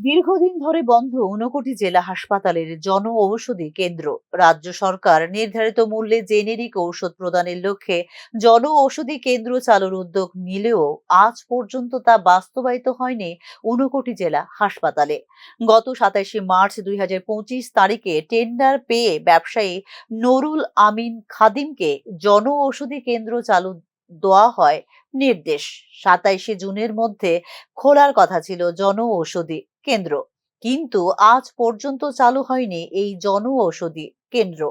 দীর্ঘদিন ধরে বন্ধ 59 জেলা হাসপাতালের জন ঔষধি কেন্দ্র। রাজ্য সরকার নির্ধারিত মূল্যে জেনেরিক ঔষধ প্রদানের লক্ষ্যে জন ঔষধি কেন্দ্র চালুর উদ্যোগ নিলেও আজ পর্যন্ত তা বাস্তবায়িত হয়নি 59 জেলা হাসপাতালে। গত 27 মার্চ 2025 তারিখে টেন্ডার পেয়ে ব্যবসায়ী নুরুল আমিন খাদিমকে জন ঔষধি কেন্দ্র চালু দেওয়া হয় নির্দেশ। 27 জুনের মধ্যে খোলার কথা ছিল জন ঔষধি কেন্দ্র, কিন্তু আজ পর্যন্ত চালু হয়নি এই জন ঔষধি কেন্দ্র।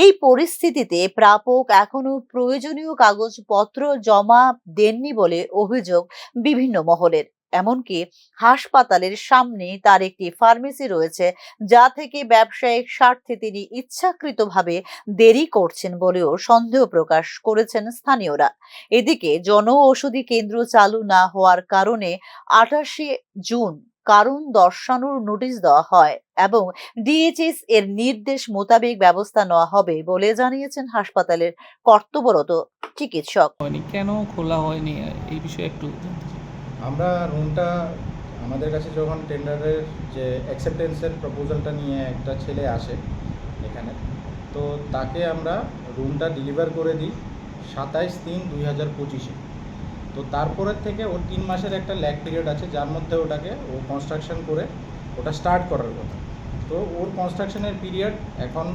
এই পরিস্থিতিতে প্রাপক এখনো প্রয়োজনীয় কাগজপত্র জমা দেননি বলে অভিযোগ বিভিন্ন মহলের। এমনকি হাসপাতালের সামনে তার একটি ফার্মেসি রয়েছে, যা থেকে ব্যবসায়িক স্বার্থে তিনি ইচ্ছাকৃতভাবে দেরি করছেন বলেও সন্দেহ প্রকাশ করেছেন স্থানীয়রা। এদিকে জন ঔষধি কেন্দ্র চালু না হওয়ার কারণে 28 জুন কারণ দর্শানোর নোটিশ দেওয়া হয় এবং ডিএইচএস এর নির্দেশ মোতাবেক ব্যবস্থা নেওয়া হবে বলে জানিয়েছেন হাসপাতালের কর্তব্যরত চিকিৎসক। কেন খোলা হয়নি এই বিষয়ে একটু জানতে চাই। আমরা রুমটা আমাদের কাছে যখন টেন্ডারের যে অ্যাকসেপ্টেন্সের প্রপোজালটা নিয়ে একটা ছেলে আসে এখানে, তো তাকে আমরা রুমটা ডেলিভার করে দিই 27/3/2025-এ। তো তারপরের থেকে ওর 3 মাসের একটা ল্যাগ পিরিয়ড আছে, যার মধ্যে ওটাকে ও কনস্ট্রাকশন করে ওটা স্টার্ট করার কথা। তো ওর কনস্ট্রাকশনের পিরিয়ড এখন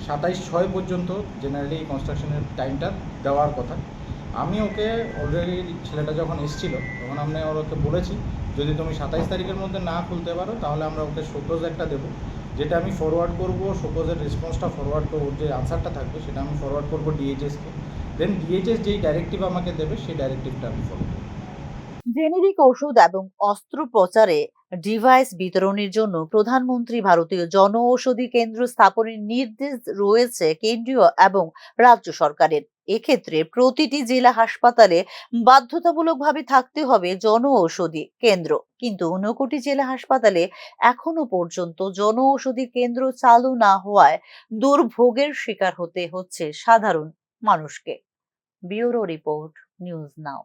27/6 পর্যন্ত জেনারেলি কনস্ট্রাকশনের টাইমটা দেওয়ার কথা। আমি ওকে অলরেডি, ছেলেটা যখন এসেছিলো তখন আমি ওকে বলেছি, যদি তুমি 27 তারিখের মধ্যে না খুলতে পারো তাহলে আমরা ওকে শোকজ একটা দেবো, যেটা আমি ফরওয়ার্ড করবো। শোকজের রেসপন্সটা ফরওয়ার্ড করবো, যে আনসারটা থাকবে সেটা আমি ফরওয়ার্ড করবো ডিএইচএসকে। দেন ডিএইচএস যেই ডাইরেক্টিভ আমাকে দেবে সেই ডাইরেক্টিভটা আমি ফলো করবো। জেনেরিক ওষুধ এবং অস্ত্রোপচারে ডিভাইস বিতরণের জন্য প্রধানমন্ত্রী ভারতীয় জন ঔষধি কেন্দ্র স্থাপনের নির্দেশ রয়েছে কেন্দ্রীয় এবং রাজ্য সরকারের। এক্ষেত্রে প্রতিটি জেলা হাসপাতালে বাধ্যতামূলকভাবে থাকতে হবে জন ঔষধি কেন্দ্র, কিন্তু 59 জেলা হাসপাতালে এখনো পর্যন্ত জন ঔষধি কেন্দ্র চালু না হওয়ায় দুর্ভোগের শিকার হতে হচ্ছে সাধারণ মানুষকে। Bureau report, news now.